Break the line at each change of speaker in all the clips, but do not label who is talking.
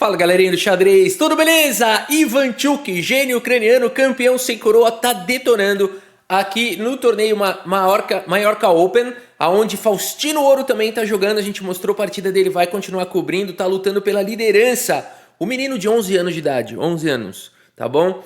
Fala galerinha do xadrez, tudo beleza? Ivanchuk, gênio ucraniano, campeão sem coroa, tá detonando aqui no torneio Mallorca Open, aonde Faustino Ouro também tá jogando. A gente mostrou a partida dele, vai continuar cobrindo, tá lutando pela liderança. O menino de 11 anos de idade, 11 anos, tá bom?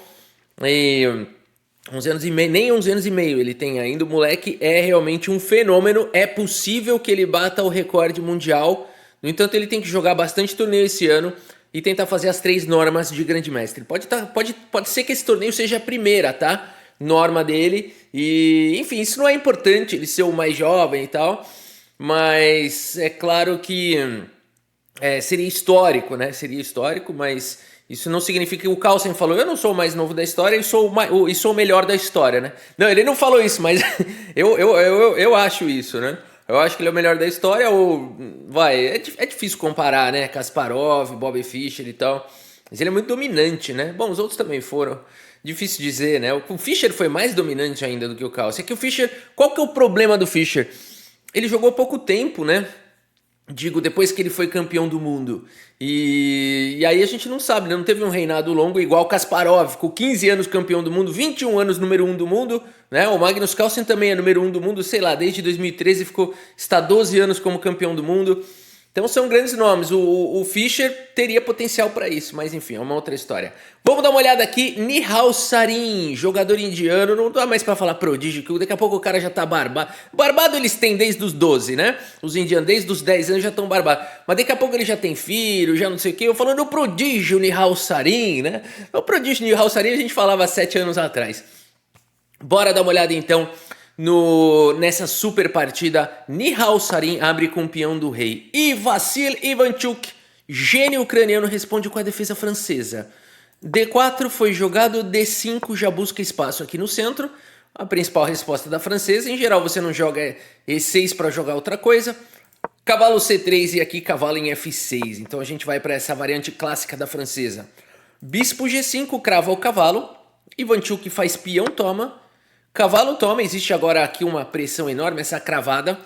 11 anos e meio, nem 11 anos e meio ele tem ainda. O moleque é realmente um fenômeno, é possível que ele bata o recorde mundial. No entanto, ele tem que jogar bastante torneio esse ano e tentar fazer as 3 normas de Grande Mestre. Pode ser que esse torneio seja a primeira, tá? Norma dele. E, enfim, isso não é importante, ele ser o mais jovem e tal. Mas é claro que seria histórico, né? Seria histórico, mas isso não significa que o Carlsen falou: eu não sou o mais novo da história e sou o melhor da história, né? Não, ele não falou isso, mas eu acho isso, né? Eu acho que ele é o melhor da história, ou... é difícil comparar, né? Kasparov, Bobby Fischer e tal. Mas ele é muito dominante, né? Bom, os outros também foram. Difícil dizer, né? O Fischer foi mais dominante ainda do que o Carlsen. É que o Fischer... Qual que é o problema do Fischer? Ele jogou pouco tempo, né? Digo, depois que ele foi campeão do mundo. E aí a gente não sabe, né? Não teve um reinado longo igual o Kasparov, ficou 15 anos campeão do mundo, 21 anos número 1 do mundo, né? O Magnus Carlsen também é número 1 do mundo, sei lá, desde 2013 está 12 anos como campeão do mundo. Então são grandes nomes. O Fischer teria potencial para isso, mas enfim, é uma outra história. Vamos dar uma olhada aqui. Nihal Sarin, jogador indiano. Não dá mais para falar prodígio, que daqui a pouco o cara já tá barbado. Barbado eles têm desde os 12, né? Os indianos desde os 10 anos já estão barbados. Mas daqui a pouco ele já tem filho, já não sei o quê. Eu falando do prodígio Nihal Sarin, né? O prodígio Nihal Sarin a gente falava 7 anos atrás. Bora dar uma olhada então nessa super partida. Nihal Sarin abre com o peão do rei. E Vassil Ivanchuk, gênio ucraniano, responde com a defesa francesa. D4 foi jogado, D5 já busca espaço aqui no centro. A principal resposta da francesa. Em geral você não joga E6 para jogar outra coisa. Cavalo C3 e aqui cavalo em F6. Então a gente vai para essa variante clássica da francesa. Bispo G5 crava o cavalo. Ivanchuk faz peão, toma. Cavalo toma, existe agora aqui uma pressão enorme, essa cravada.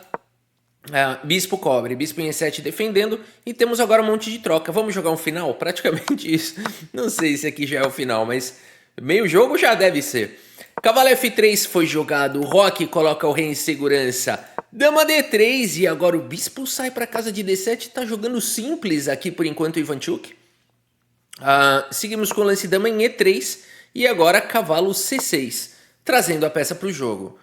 Bispo cobre, bispo em E7 defendendo. E temos agora um monte de troca. Vamos jogar um final? Praticamente isso. Não sei se aqui já é o final, mas meio jogo já deve ser. Cavalo F3 foi jogado, Roque coloca o rei em segurança. Dama D3 e agora o bispo sai para casa de D7. Tá jogando simples aqui por enquanto o Ivanchuk. Seguimos com o lance dama em E3 e agora cavalo C6. Trazendo a peça para o jogo.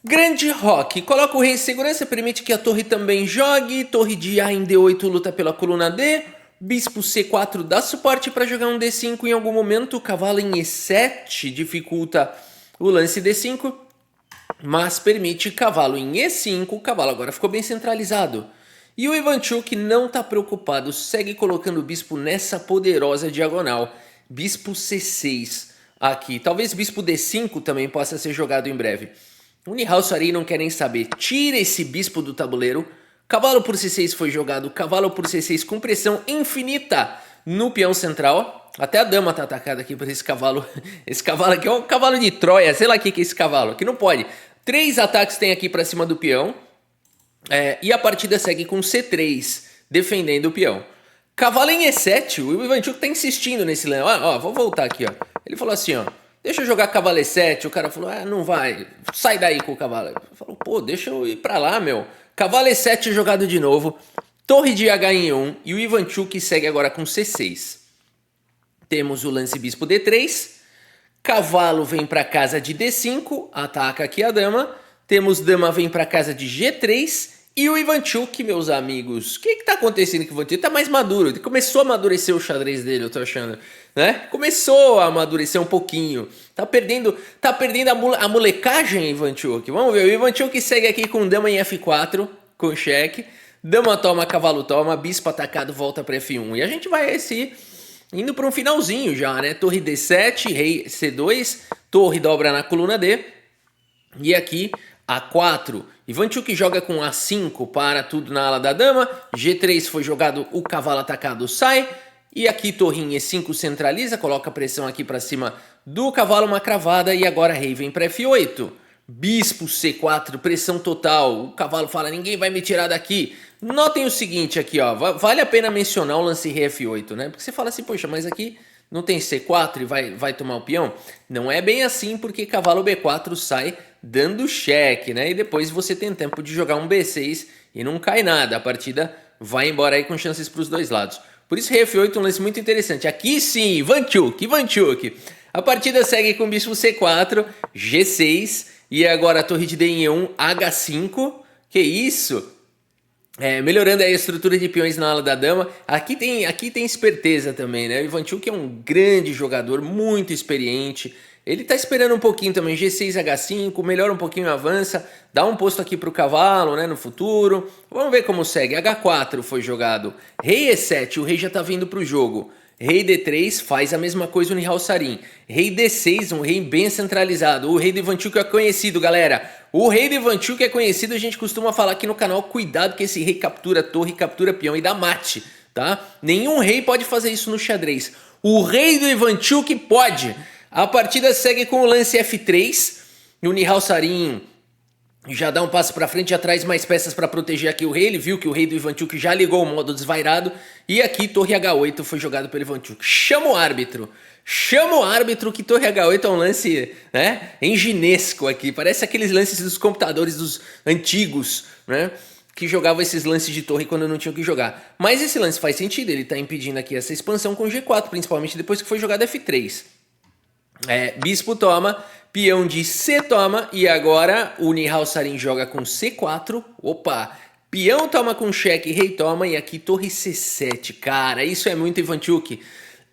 Grande Roque coloca o rei em segurança, permite que a torre também jogue. Torre de A em D8 luta pela coluna D. Bispo C4 dá suporte para jogar um D5 em algum momento. Cavalo em E7 dificulta o lance D5, mas permite cavalo em E5. O cavalo agora ficou bem centralizado. E o Ivanchuk não está preocupado, segue colocando o bispo nessa poderosa diagonal. Bispo C6. Aqui, talvez bispo D5 também possa ser jogado em breve. O Nihal Sarin não quer nem saber. Tira esse bispo do tabuleiro. Cavalo por C6 foi jogado. Cavalo por C6 com pressão infinita no peão central. Até a dama tá atacada aqui por esse cavalo. Esse cavalo aqui é um cavalo de Troia. Sei lá o que é esse cavalo. Aqui não pode. 3 ataques tem aqui para cima do peão. E a partida segue com C3, defendendo o peão. Cavalo em E7, o Ivanchuk tá insistindo nesse lance. Vou voltar aqui, ó. Ele falou assim, ó, deixa eu jogar cavalo E7. O cara falou, não vai, sai daí com o cavalo. Ele falou, pô, deixa eu ir pra lá, meu. Cavalo E7 jogado de novo. Torre de H em E1 e o Ivanchuk segue agora com C6. Temos o lance bispo D3. Cavalo vem pra casa de D5, ataca aqui a dama. Temos dama vem pra casa de G3. E o Ivanchuk, meus amigos, o que tá acontecendo com o Ivanchuk? Ele tá mais maduro, ele começou a amadurecer o xadrez dele, eu tô achando, né? Começou a amadurecer um pouquinho, tá perdendo a molecagem, Ivanchuk. Vamos ver, o Ivanchuk segue aqui com dama em F4, com cheque, dama toma, cavalo toma, bispo atacado, volta pra F1. E a gente vai indo pra um finalzinho já, né? Torre D7, rei C2, torre dobra na coluna D, e aqui A4, Ivanchuk joga com A5 para tudo na ala da dama. G3 foi jogado, o cavalo atacado sai. E aqui torrinha E5 centraliza, coloca pressão aqui para cima do cavalo, uma cravada. E agora rei vem para F8. Bispo C4, pressão total. O cavalo fala, ninguém vai me tirar daqui. Notem o seguinte aqui, ó. Vale a pena mencionar o lance rei F8, né? Porque você fala assim, poxa, mas aqui não tem C4 e vai tomar o peão? Não é bem assim, porque cavalo B4 sai dando cheque, né? E depois você tem tempo de jogar um B6 e não cai nada. A partida vai embora aí com chances para os dois lados. Por isso rei F8 é um lance muito interessante. Aqui sim, Ivanchuk. A partida segue com bispo C4, G6 e agora a torre de D em E1, H5. Que isso? Melhorando aí a estrutura de peões na ala da dama. Aqui tem esperteza também, né? O Ivanchuk é um grande jogador, muito experiente. Ele tá esperando um pouquinho também, G6, H5, melhora um pouquinho, avança, dá um posto aqui pro cavalo, né, no futuro. Vamos ver como segue. H4 foi jogado, rei E7, o rei já tá vindo pro jogo. Rei D3 faz a mesma coisa o Nihal Sarin. Rei D6, um rei bem centralizado. O rei do Ivanchuk é conhecido, galera. O rei do Ivanchuk é conhecido, a gente costuma falar aqui no canal, cuidado que esse rei captura torre, captura peão e dá mate, tá? Nenhum rei pode fazer isso no xadrez. O rei do Ivanchuk pode. A partida segue com o lance F3. E o Nihal Sarin já dá um passo para frente, já traz mais peças para proteger aqui o rei. Ele viu que o rei do Ivanchuk já ligou o modo desvairado. E aqui torre H8 foi jogado pelo Ivanchuk. Chama o árbitro. Chama o árbitro que torre H8 é um lance, né, enginesco aqui. Parece aqueles lances dos computadores dos antigos, né, que jogavam esses lances de torre quando não tinham que jogar. Mas esse lance faz sentido. Ele está impedindo aqui essa expansão com G4, principalmente depois que foi jogado F3. Bispo toma, peão de C toma e agora o Nihal Sarin joga com C4. Opa, peão toma com cheque, rei toma e aqui torre C7. Cara, isso é muito Ivanchuk.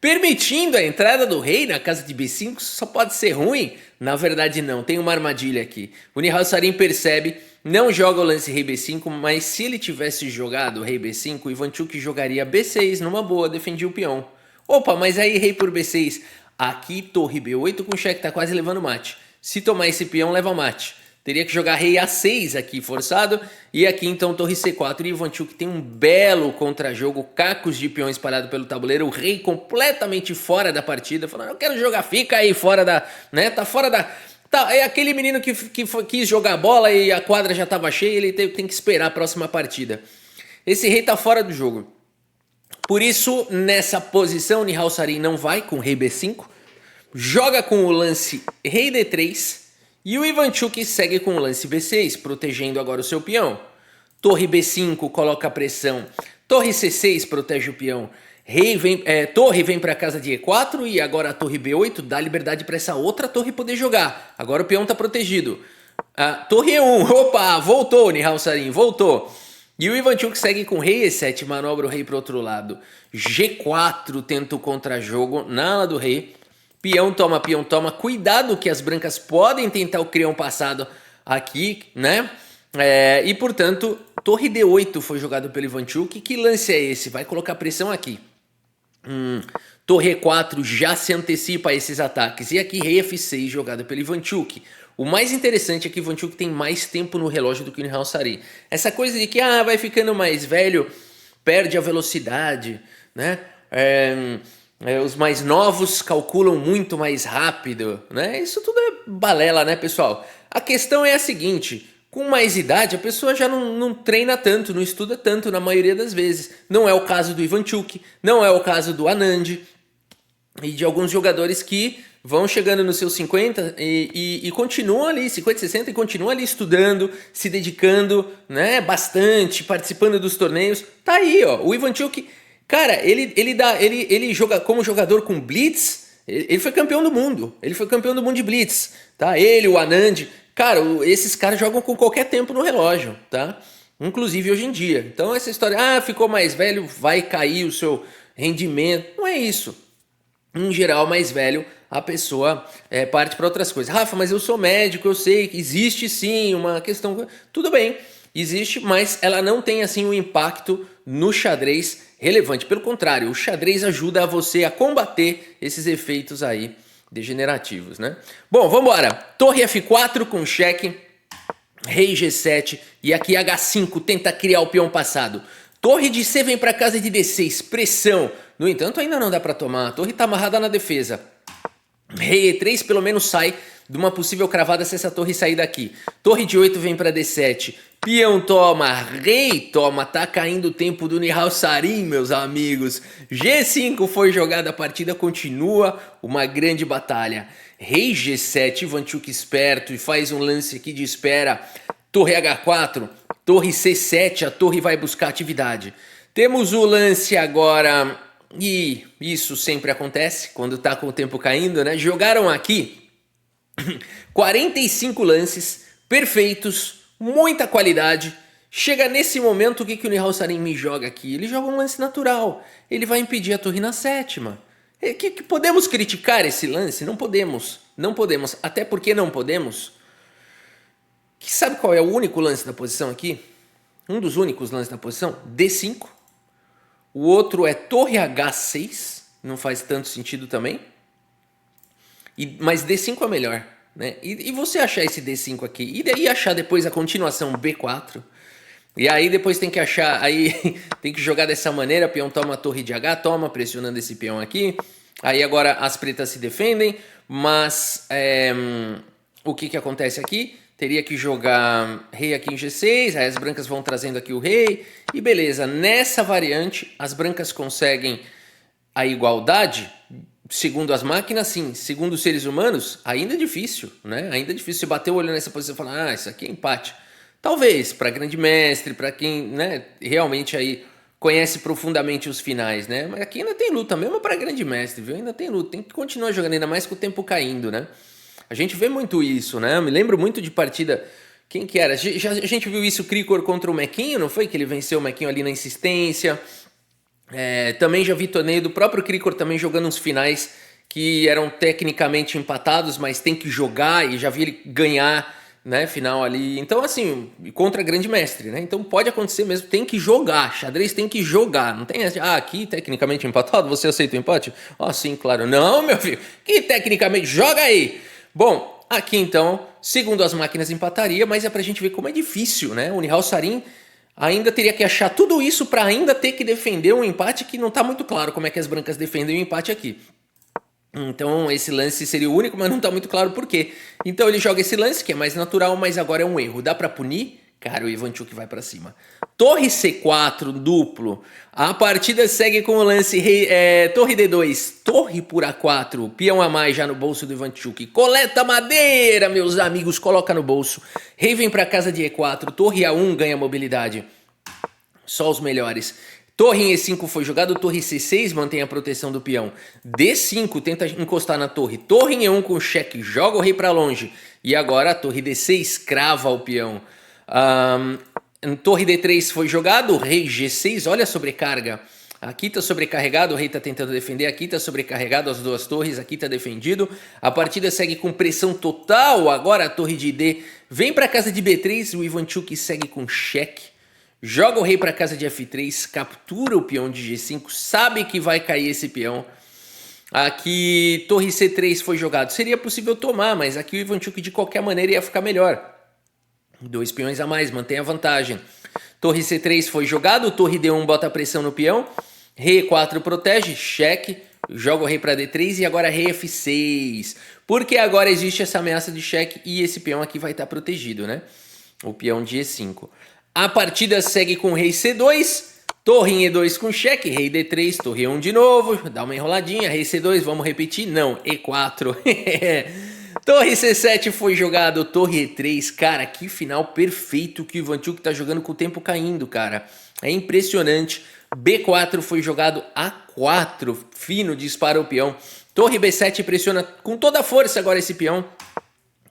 Permitindo a entrada do rei na casa de B5 só pode ser ruim? Na verdade não, tem uma armadilha aqui. O Nihal Sarin percebe, não joga o lance rei B5, mas se ele tivesse jogado rei B5, o Ivanchuk jogaria B6 numa boa, defendia o peão. Opa, mas aí rei por B6... Aqui, torre B8 com cheque, tá quase levando mate. Se tomar esse peão, leva mate. Teria que jogar rei A6 aqui, forçado. E aqui, então, torre C4. E Ivanchuk tem um belo contra-jogo. Cacos de peão espalhado pelo tabuleiro. O rei completamente fora da partida. Falando, eu quero jogar, fica aí fora da... né? Tá fora da... Tá, é aquele menino que quis jogar bola e a quadra já tava cheia. Ele tem que esperar a próxima partida. Esse rei tá fora do jogo. Por isso, nessa posição, Nihal Sarin não vai com rei B5, joga com o lance rei D3 e o Ivanchuk segue com o lance B6, protegendo agora o seu peão. Torre B5 coloca pressão, torre C6 protege o peão, torre vem para a casa de E4 e agora a torre B8 dá liberdade para essa outra torre poder jogar. Agora o peão está protegido. Torre E1, opa, voltou Nihal Sarin, voltou. E o Ivanchuk segue com rei E7, manobra o rei para o outro lado. G4 tenta o contra-jogo na ala do rei. Peão toma. Cuidado que as brancas podem tentar o crião passado aqui, né? E portanto, torre D8 foi jogado pelo Ivanchuk. Que lance é esse? Vai colocar pressão aqui. Torre E4 já se antecipa a esses ataques. E aqui rei F6 jogado pelo Ivanchuk. O mais interessante é que o Ivanchuk tem mais tempo no relógio do que o Nihal Sarin. Essa coisa de que vai ficando mais velho, perde a velocidade, né? Os mais novos calculam muito mais rápido, né? Isso tudo é balela, né, pessoal? A questão é a seguinte, com mais idade a pessoa já não treina tanto, não estuda tanto na maioria das vezes. Não é o caso do Ivanchuk, não é o caso do Anand e de alguns jogadores que vão chegando nos seus 50 e continuam ali, 50, 60, e continuam ali estudando, se dedicando, né, bastante, participando dos torneios. Tá aí, ó, o Ivanchuk, cara, ele joga como jogador com Blitz, ele foi campeão do mundo, de Blitz, tá? Ele, o Anand, cara, esses caras jogam com qualquer tempo no relógio, tá? Inclusive hoje em dia. Então essa história, ficou mais velho, vai cair o seu rendimento, não é isso. Em geral, mais velho, a pessoa parte para outras coisas. Rafa, mas eu sou médico, eu sei que existe sim uma questão... Tudo bem, existe, mas ela não tem assim um impacto no xadrez relevante. Pelo contrário, o xadrez ajuda você a combater esses efeitos aí degenerativos, né? Bom, vamos embora. Torre F4 com cheque, rei G7 e aqui H5 tenta criar o peão passado. Torre de C vem para casa de D6, pressão. No entanto, ainda não dá para tomar. A torre está amarrada na defesa. Rei E3 pelo menos sai de uma possível cravada se essa torre sair daqui. Torre de 8 vem para D7. Peão toma, rei toma, tá caindo o tempo do Nihal Sarin, meus amigos. G5 foi jogada, a partida continua, uma grande batalha. Rei G7, Ivanchuk esperto e faz um lance aqui de espera. Torre H4, torre C7, a torre vai buscar atividade. Temos o lance agora, e isso sempre acontece quando tá com o tempo caindo, né? Jogaram aqui 45 lances perfeitos, muita qualidade. Chega nesse momento, o que o Nihal Sarin me joga aqui? Ele joga um lance natural, ele vai impedir a torre na sétima. Podemos criticar esse lance? Não podemos, não podemos. Até porque não podemos? Sabe qual é o único lance da posição aqui? Um dos únicos lances da posição? D5. O outro é torre H6. Não faz tanto sentido também. Mas D5 é melhor, né? E você achar esse D5 aqui, e daí achar depois a continuação B4. E aí depois tem que achar, aí tem que jogar dessa maneira, peão toma a torre de H, toma, pressionando esse peão aqui. Aí agora as pretas se defendem, mas o que acontece aqui? Teria que jogar rei aqui em G6, aí as brancas vão trazendo aqui o rei, e beleza. Nessa variante, as brancas conseguem a igualdade, segundo as máquinas, sim. Segundo os seres humanos, ainda é difícil, né? Ainda é difícil. Se bater o olho nessa posição e falar, isso aqui é empate. Talvez, para grande mestre, para quem, né, realmente aí conhece profundamente os finais, né? Mas aqui ainda tem luta, mesmo para grande mestre, viu? Ainda tem luta, tem que continuar jogando, ainda mais com o tempo caindo, né? A gente vê muito isso, né? Eu me lembro muito de partida... Quem que era? A gente viu isso, Krikor contra o Mequinho, não foi? Que ele venceu o Mequinho ali na insistência. Também já vi torneio do próprio Krikor também jogando uns finais que eram tecnicamente empatados, mas tem que jogar, e já vi ele ganhar, né, final ali. Então, assim, contra grande mestre, né? Então pode acontecer mesmo, tem que jogar. Xadrez tem que jogar. Não tem essa, aqui tecnicamente empatado, você aceita o empate? Sim, claro. Não, meu filho, que tecnicamente, joga aí! Bom, aqui então, segundo as máquinas empataria, mas é pra gente ver como é difícil, né? O Nihal Sarin ainda teria que achar tudo isso para ainda ter que defender um empate que não tá muito claro como é que as brancas defendem o empate aqui. Então esse lance seria o único, mas não tá muito claro por quê. Então ele joga esse lance, que é mais natural, mas agora é um erro. Dá para punir? Cara, o Ivanchuk vai para cima. Torre C4, duplo. A partida segue com o lance torre D2, torre por A4, peão a mais já no bolso do Ivanchuk. Coleta madeira, meus amigos, coloca no bolso. Rei vem para casa de E4, torre A1 ganha mobilidade. Só os melhores. Torre em E5 foi jogado, torre C6 mantém a proteção do peão. D5 tenta encostar na torre. Torre em E1 com cheque, joga o rei para longe. E agora a torre D6 crava o peão. Torre D3 foi jogado, rei G6, olha a sobrecarga. Aqui está sobrecarregado, o rei está tentando defender, aqui está sobrecarregado as duas torres, aqui está defendido. A partida segue com pressão total, agora a torre de D vem para casa de B3, o Ivanchuk segue com cheque. Joga o rei para casa de F3, captura o peão de G5, sabe que vai cair esse peão. Aqui torre C3 foi jogado, seria possível tomar, mas aqui o Ivanchuk de qualquer maneira ia ficar melhor. 2 peões a mais, mantém a vantagem. Torre C3 foi jogado, torre D1 bota pressão no peão. Rei E4 protege, cheque. Joga o rei para D3 e agora rei F6. Porque agora existe essa ameaça de cheque e esse peão aqui vai estar protegido, né? O peão de E5. A partida segue com rei C2. Torre em E2 com cheque, rei D3, torre E1 de novo. Dá uma enroladinha, rei C2, vamos repetir? Não, E4. Torre C7 foi jogado, torre E3, cara, que final perfeito que o Ivanchuk tá jogando com o tempo caindo, cara. É impressionante. B4 foi jogado, A4, fino, dispara o peão. Torre B7 pressiona com toda a força agora esse peão.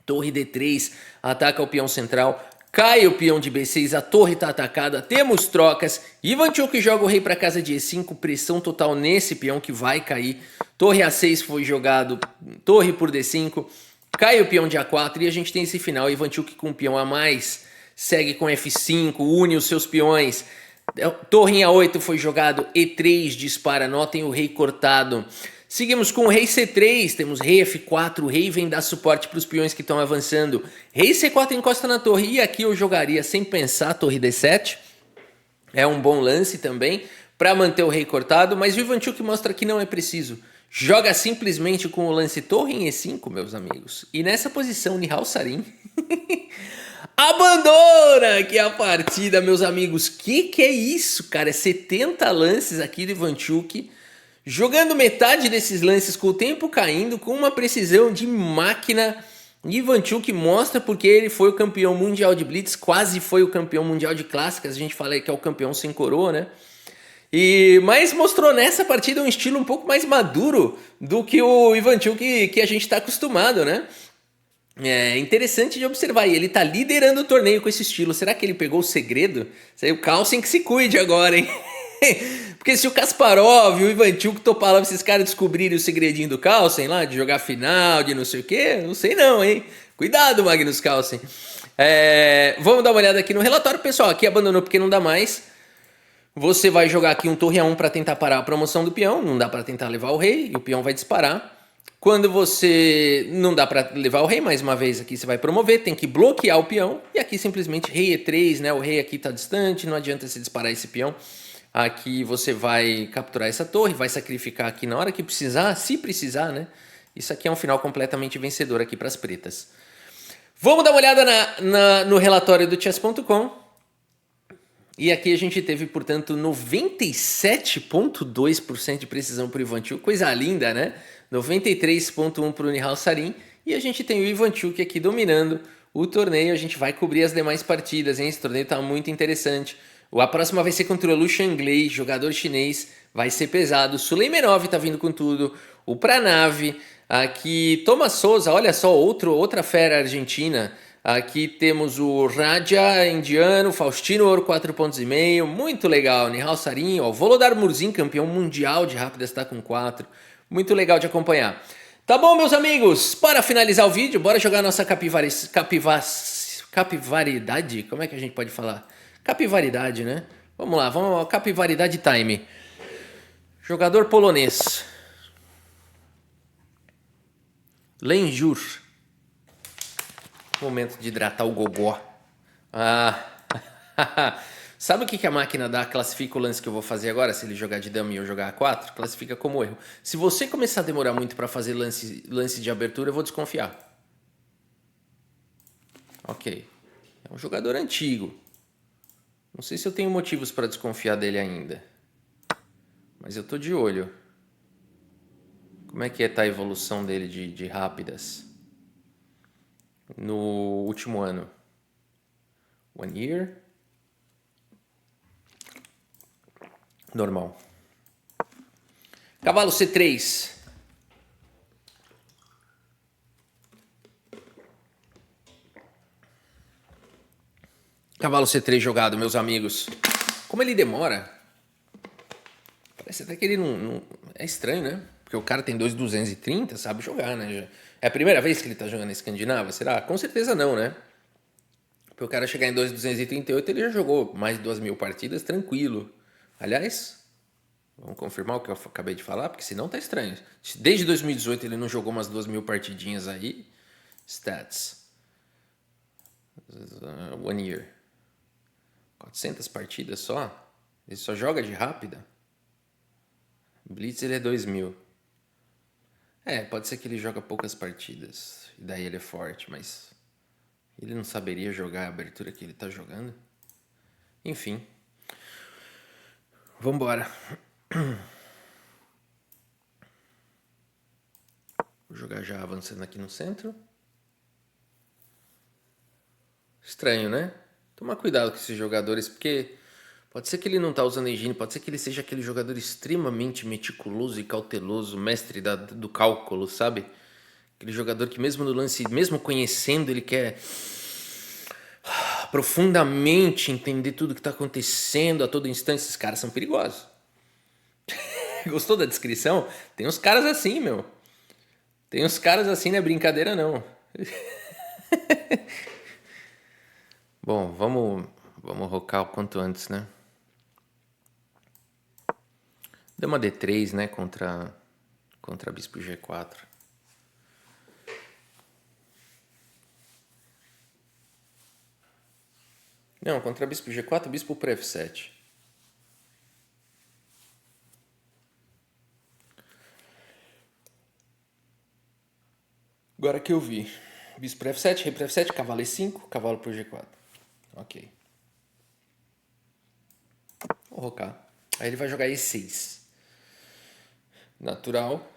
Torre D3 ataca o peão central. Cai o peão de B6, a torre tá atacada, temos trocas. Ivanchuk joga o rei para casa de E5, pressão total nesse peão que vai cair. Torre A6 foi jogado, torre por D5. Cai o peão de A4 e a gente tem esse final. Ivanchuk com um peão a mais. Segue com F5, une os seus peões. Torre em A8 foi jogado. E3 dispara, notem o rei cortado. Seguimos com o rei C3, temos rei F4, o rei vem dar suporte para os peões que estão avançando. Rei C4 encosta na torre e aqui eu jogaria sem pensar torre D7. É um bom lance também para manter o rei cortado, mas o Ivanchuk mostra que não é preciso. joga simplesmente com o lance torre em E5, meus amigos. E nessa posição, Nihal Sarin abandona aqui a partida, meus amigos. Que é isso, cara? É 70 lances aqui do Ivanchuk, jogando metade desses lances com o tempo caindo, com uma precisão de máquina. Ivanchuk mostra porque ele foi o campeão mundial de Blitz, quase foi o campeão mundial de clássicas. A gente fala que é o campeão sem coroa, né? Mas mostrou nessa partida um estilo um pouco mais maduro do que o Ivanchuk que a gente está acostumado, né? É interessante de observar, e ele tá liderando o torneio com esse estilo. Será que ele pegou o segredo? Isso aí, o Carlsen que se cuide agora, hein? Porque se o Kasparov, o Ivanchuk, o Topalov, esses caras descobrirem o segredinho do Carlsen lá, de jogar final, de não sei o quê, não sei não, hein? Cuidado, Magnus Carlsen. Vamos dar uma olhada aqui no relatório, pessoal. Aqui abandonou porque não dá mais. Você vai jogar aqui um torre A1 para tentar parar a promoção do peão. Não dá para tentar levar o rei e o peão vai disparar. Quando você não dá para levar o rei, mais uma vez aqui você vai promover, tem que bloquear o peão. E aqui simplesmente rei E3, né? O rei aqui está distante, não adianta você disparar esse peão. Aqui você vai capturar essa torre, vai sacrificar aqui na hora que precisar, se precisar, né? Isso aqui é um final completamente vencedor aqui para as pretas. Vamos dar uma olhada no relatório do chess.com. E aqui a gente teve, portanto, 97,2% de precisão para o Ivanchuk. Coisa linda, né? 93,1% para o Nihal Sarin. E a gente tem o Ivanchuk aqui dominando o torneio. A gente vai cobrir as demais partidas, hein? Esse torneio está muito interessante. A próxima vai ser contra o Lu Shanglei, jogador chinês. Vai ser pesado. Suleimanov está vindo com tudo. O Pranav. Aqui, Thomas Souza, olha só, outra fera argentina. Aqui temos o Raja indiano, Faustino Ouro 4,5 pontos. Muito legal. Nihal Sarin, ó, Volodar Murzin, campeão mundial de rápidas, está com 4. Muito legal de acompanhar. Tá bom, meus amigos? Para finalizar o vídeo, bora jogar nossa capivaridade? Como é que a gente pode falar? Capivaridade, né? Vamos lá, vamos capivaridade time. Jogador polonês. Lenjur. Momento de hidratar o gogó. Sabe o que a máquina dá? Classifica o lance que eu vou fazer agora, se ele jogar de dama e eu jogar A4? Classifica como erro. Se você começar a demorar muito para fazer lance de abertura, eu vou desconfiar. Ok. É um jogador antigo. Não sei se eu tenho motivos para desconfiar dele ainda. Mas eu tô de olho. Como é que tá a evolução dele de rápidas? No último ano. 1 year. Normal. Cavalo C3. Cavalo C3 jogado, meus amigos. Como ele demora. Parece até que ele não... É estranho, né? Porque o cara tem 2.230, sabe jogar, né? É a primeira vez que ele tá jogando Escandinava? Será? Com certeza não, né? Para o cara chegar em 2.238, ele já jogou mais de 2.000 partidas tranquilo. Aliás, vamos confirmar o que eu acabei de falar, porque senão tá estranho. Desde 2018 ele não jogou umas 2.000 partidinhas aí. Stats. 1 year. 400 partidas só? Ele só joga de rápida? Blitz ele é 2.000. Pode ser que ele joga poucas partidas. E daí ele é forte, mas... ele não saberia jogar a abertura que ele tá jogando? Enfim. Vambora. Vou jogar já avançando aqui no centro. Estranho, né? Toma cuidado com esses jogadores, porque pode ser que ele não tá usando engine, pode ser que ele seja aquele jogador extremamente meticuloso e cauteloso, mestre do cálculo, sabe? Aquele jogador que mesmo no lance, mesmo conhecendo, ele quer profundamente entender tudo que tá acontecendo a todo instante. Esses caras são perigosos. Gostou da descrição? Tem uns caras assim, meu. Tem uns caras assim, não é brincadeira não. Bom, vamos rocar o quanto antes, né? Dama D3, né? Contra bispo G4. Não, contra bispo G4, bispo por F7. Agora que eu vi. Bispo para F7, rei para F7, cavalo E5, cavalo pro G4. Ok. Vou rocar. Aí ele vai jogar E6. Natural.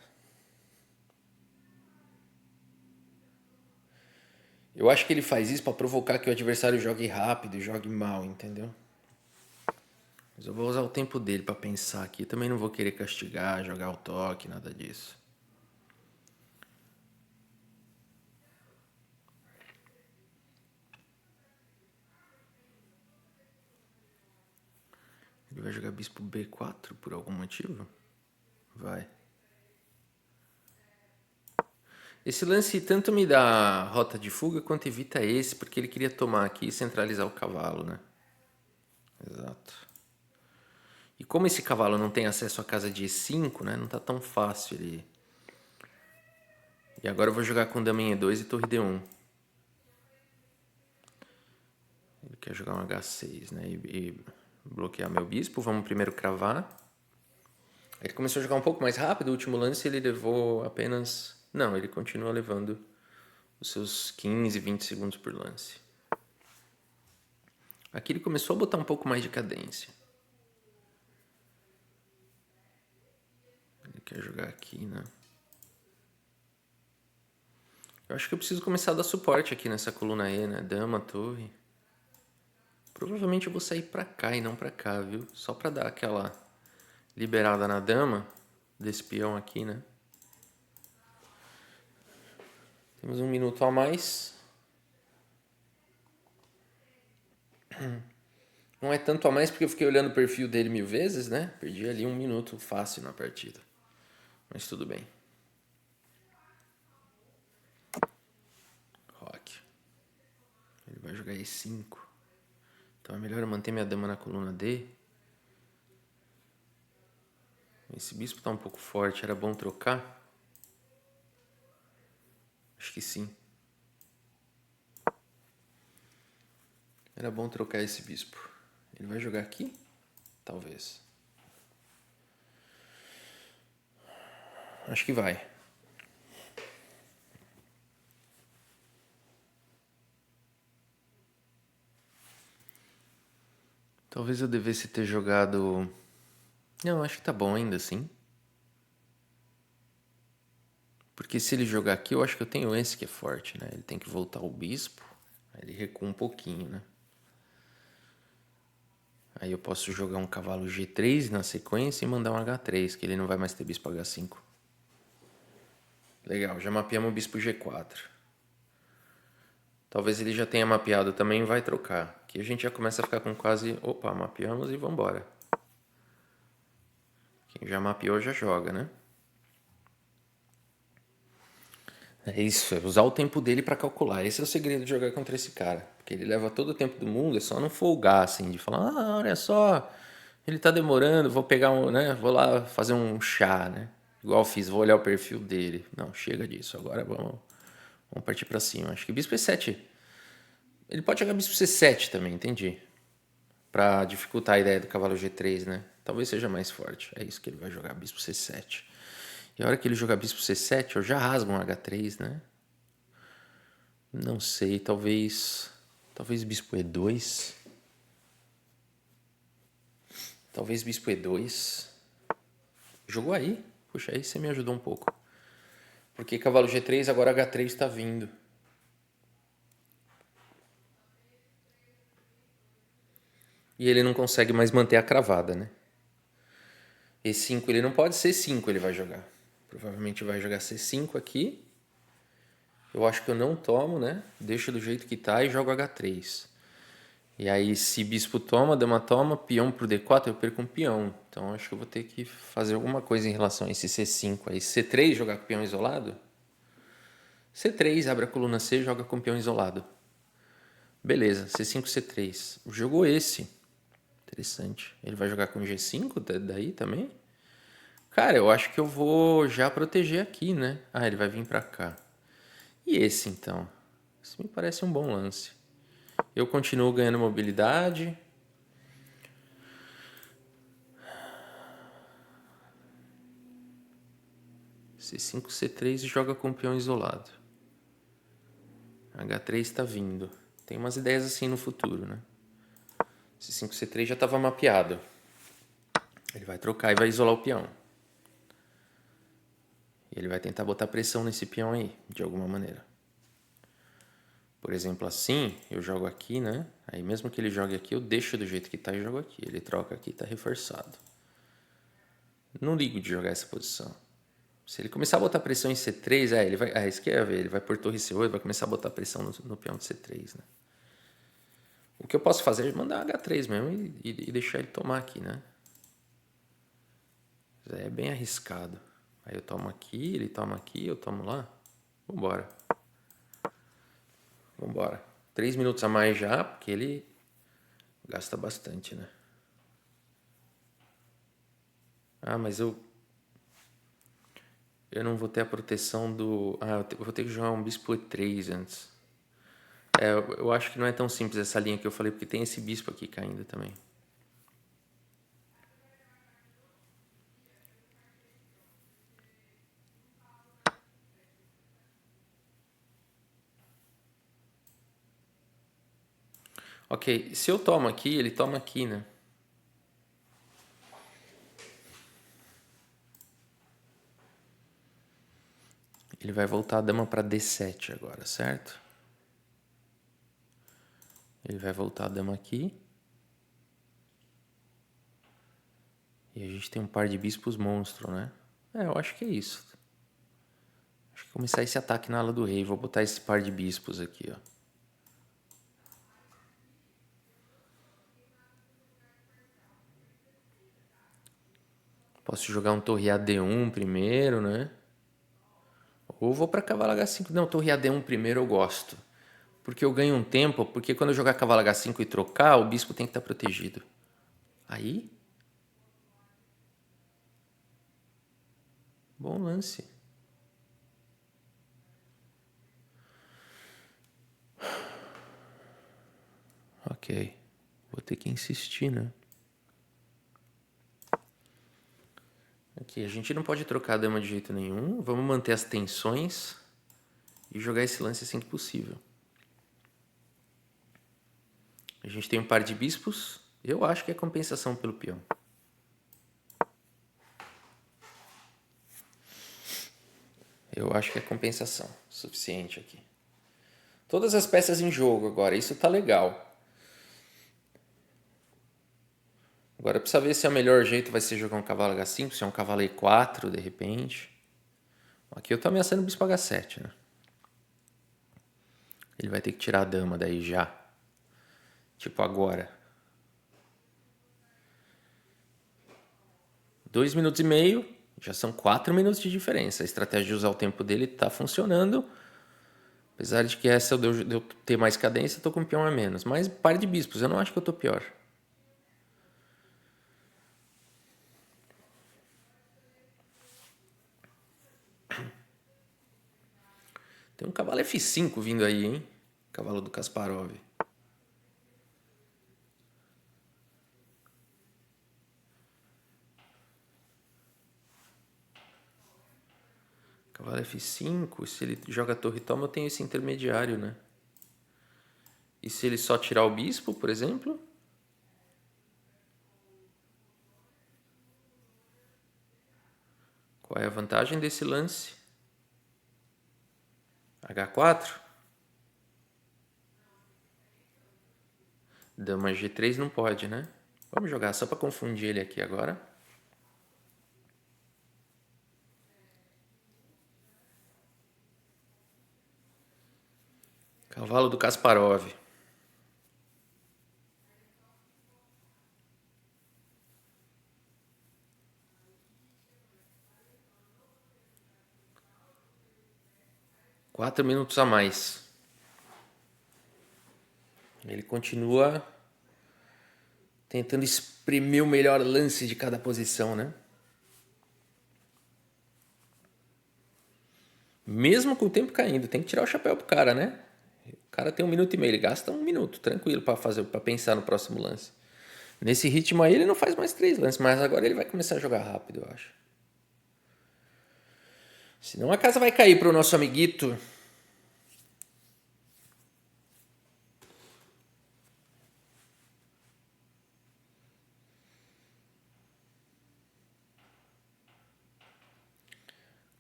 Eu acho que ele faz isso para provocar que o adversário jogue rápido e jogue mal, entendeu? Mas eu vou usar o tempo dele para pensar aqui. Também não vou querer castigar, jogar o toque, nada disso. Ele vai jogar bispo B4 por algum motivo? Vai. Esse lance tanto me dá rota de fuga quanto evita esse, porque ele queria tomar aqui e centralizar o cavalo, né? Exato. E como esse cavalo não tem acesso à casa de E5, né? Não tá tão fácil ele... E agora eu vou jogar com dama em E2 e torre D1. Ele quer jogar um H6, né? E bloquear meu bispo. Vamos primeiro cravar. Ele começou a jogar um pouco mais rápido. O último lance ele levou apenas... Não, ele continua levando os seus 15, 20 segundos por lance. Aqui ele começou a botar um pouco mais de cadência. Ele quer jogar aqui, né? Eu acho que eu preciso começar a dar suporte aqui nessa coluna E, né? Dama, torre. Provavelmente eu vou sair pra cá e não pra cá, viu? Só pra dar aquela liberada na dama desse peão aqui, né? Temos um minuto a mais. Não é tanto a mais porque eu fiquei olhando o perfil dele 1000 vezes, né? Perdi ali um minuto fácil na partida. Mas tudo bem. Rock. Ele vai jogar E5. Então é melhor eu manter minha dama na coluna D. Esse bispo tá um pouco forte. Era bom trocar? Acho que sim. Era bom trocar esse bispo. Ele vai jogar aqui? Talvez. Acho que vai. Talvez eu devesse ter jogado... Não, acho que tá bom ainda assim. Porque se ele jogar aqui, eu acho que eu tenho esse que é forte, né? Ele tem que voltar o bispo. Aí ele recua um pouquinho, né? Aí eu posso jogar um cavalo G3 na sequência e mandar um H3, que ele não vai mais ter bispo H5. Legal, já mapeamos o bispo G4. Talvez ele já tenha mapeado também e vai trocar. Aqui a gente já começa a ficar com quase... Opa, mapeamos e vambora. Quem já mapeou já joga, né? É isso, é usar o tempo dele pra calcular. Esse é o segredo de jogar contra esse cara. Porque ele leva todo o tempo do mundo, é só não folgar, assim, de falar, ah, olha só, ele tá demorando, vou pegar um, né? Vou lá fazer um chá, né? Igual eu fiz, vou olhar o perfil dele. Não, chega disso, agora vamos partir pra cima. Acho que bispo E7. Ele pode jogar bispo C7 também, entendi. Pra dificultar a ideia do cavalo G3, né? Talvez seja mais forte. É isso que ele vai jogar, bispo C7. E a hora que ele jogar bispo C7, eu já rasgo um H3, né? Não sei, talvez bispo E2. Talvez bispo E2. Jogou aí? Puxa, aí você me ajudou um pouco. Porque cavalo G3, agora H3 está vindo. E ele não consegue mais manter a cravada, né? E5 ele não pode, C5 ele vai jogar. Provavelmente vai jogar C5 aqui. Eu acho que eu não tomo, né? Deixo do jeito que tá e jogo H3. E aí, se bispo toma, dama toma, peão pro D4, eu perco um peão. Então, acho que eu vou ter que fazer alguma coisa em relação a esse C5 aí. C3, jogar com peão isolado? C3, abre a coluna C e joga com peão isolado. Beleza, C5, C3. Jogou esse. Interessante. Ele vai jogar com G5 daí também? Cara, eu acho que eu vou já proteger aqui, né? Ah, ele vai vir pra cá. E esse, então? Esse me parece um bom lance. Eu continuo ganhando mobilidade. C5, C3 e joga com peão isolado. H3 está vindo. Tem umas ideias assim no futuro, né? Esse 5C3 já estava mapeado. Ele vai trocar e vai isolar o peão. E ele vai tentar botar pressão nesse peão aí, de alguma maneira. Por exemplo, assim, eu jogo aqui, né? Aí mesmo que ele jogue aqui, eu deixo do jeito que tá e jogo aqui. Ele troca aqui, tá reforçado. Não ligo de jogar essa posição. Se ele começar a botar pressão em C3, ele vai... isso que eu ia ver. Ele vai por torre C8, vai começar a botar pressão no peão de C3, né? O que eu posso fazer é mandar H3 mesmo e deixar ele tomar aqui, né? É bem arriscado. Aí eu tomo aqui, ele toma aqui, eu tomo lá. Vambora. 3 minutos a mais já, porque ele gasta bastante, né? Ah, mas eu não vou ter a proteção do... eu vou ter que jogar um bispo E3 antes. Eu acho que não é tão simples essa linha que eu falei, porque tem esse bispo aqui caindo também. Ok, se eu tomo aqui, ele toma aqui, né? Ele vai voltar a dama para D7 agora, certo? Ele vai voltar a dama aqui. E a gente tem um par de bispos monstro, né? Eu acho que é isso. Acho que começar esse ataque na ala do rei. Vou botar esse par de bispos aqui, ó. Posso jogar um torre AD1 primeiro, né? Ou vou para cavalo H5. Não, torre AD1 primeiro eu gosto. Porque eu ganho um tempo, porque quando eu jogar cavalo H5 e trocar, o bispo tem que estar protegido. Aí... Bom lance. Ok. Vou ter que insistir, né? Aqui, a gente não pode trocar a dama de jeito nenhum. Vamos manter as tensões e jogar esse lance assim que possível. A gente tem um par de bispos. Eu acho que é compensação pelo peão. Eu acho que é compensação suficiente aqui. Todas as peças em jogo agora. Isso tá legal. Agora precisa ver se o melhor jeito vai ser jogar um cavalo H5, se é um cavalo E4 de repente. Aqui eu tô ameaçando o bispo H7, né? Ele vai ter que tirar a dama daí já. Tipo agora. 2 minutos e meio, já são 4 minutos de diferença. A estratégia de usar o tempo dele tá funcionando. Apesar de que essa de eu ter mais cadência, eu tô com um peão a menos. Mas par de bispos, eu não acho que eu tô pior. Tem um cavalo F5 vindo aí, hein? Cavalo do Kasparov. Cavalo F5, se ele joga torre e toma, eu tenho esse intermediário, né? E se ele só tirar o bispo, por exemplo? Qual é a vantagem desse lance? H4? Dama G3 não pode, né? Vamos jogar só para confundir ele aqui agora. Cavalo do Kasparov. Quatro minutos a mais. Ele continua tentando exprimir o melhor lance de cada posição, né? Mesmo com o tempo caindo, tem que tirar o chapéu pro cara, né? O cara tem 1 minuto e meio, ele gasta 1 minuto, tranquilo, para pensar no próximo lance. Nesse ritmo aí ele não faz mais 3 lances, mas agora ele vai começar a jogar rápido, eu acho. Senão a casa vai cair pro nosso amiguito.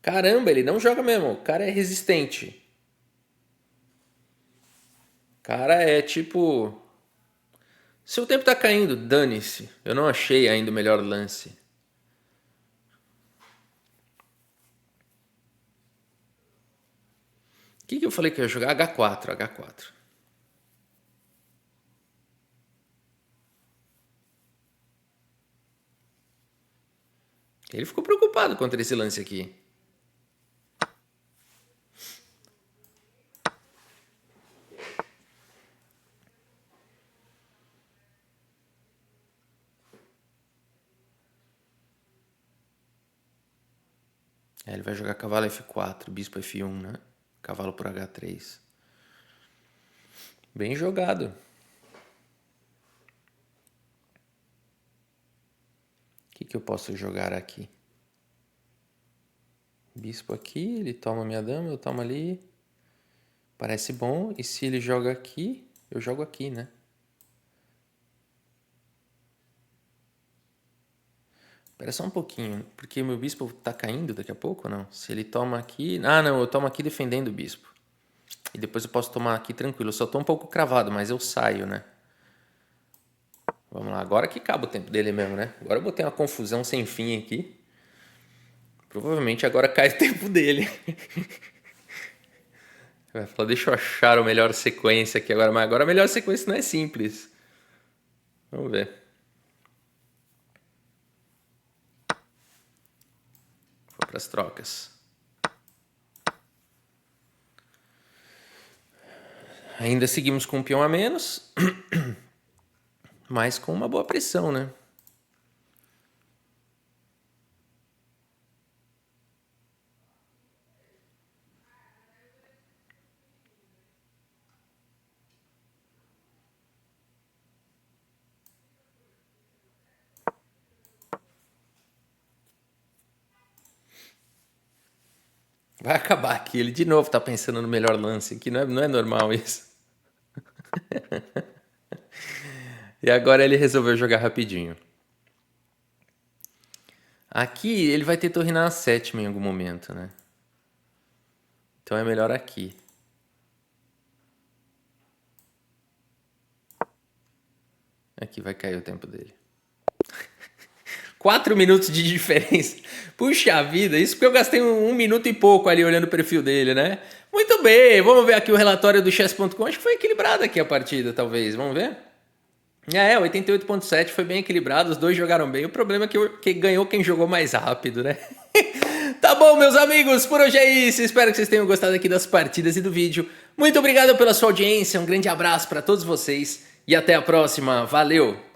Caramba, ele não joga mesmo. O cara é resistente. O cara é tipo... Seu tempo tá caindo, dane-se. Eu não achei ainda o melhor lance. O que eu falei que eu ia jogar? H4, H4. Ele ficou preocupado contra esse lance aqui. Ele vai jogar cavalo F4, bispo F1, né? Cavalo por H3. Bem jogado. O que eu posso jogar aqui? Bispo aqui, ele toma minha dama, eu tomo ali. Parece bom. E se ele joga aqui, eu jogo aqui, né? Espera só um pouquinho, porque meu bispo tá caindo daqui a pouco ou não? Se ele toma aqui... Ah, não, eu tomo aqui defendendo o bispo. E depois eu posso tomar aqui tranquilo. Eu só tô um pouco cravado, mas eu saio, né? Vamos lá, agora que acaba o tempo dele mesmo, né? Agora eu botei uma confusão sem fim aqui. Provavelmente agora cai o tempo dele. Vai falar, deixa eu achar a melhor sequência aqui agora. Mas agora a melhor sequência não é simples. Vamos ver. Vou para as trocas. Ainda seguimos com um peão a menos. Mas com uma boa pressão, né? Vai acabar aqui. Ele de novo tá pensando no melhor lance aqui. Não é normal isso. E agora ele resolveu jogar rapidinho. Aqui ele vai ter torre na sétima em algum momento, né? Então é melhor aqui. Aqui vai cair o tempo dele. 4 minutos de diferença. Puxa vida, isso porque eu gastei um minuto e pouco ali olhando o perfil dele, né? Muito bem, vamos ver aqui o relatório do chess.com. Acho que foi equilibrada aqui a partida, talvez. Vamos ver? 88.7 foi bem equilibrado, os dois jogaram bem. O problema é que ganhou quem jogou mais rápido, né? Tá bom, meus amigos, por hoje é isso. Espero que vocês tenham gostado aqui das partidas e do vídeo. Muito obrigado pela sua audiência, um grande abraço para todos vocês e até a próxima. Valeu!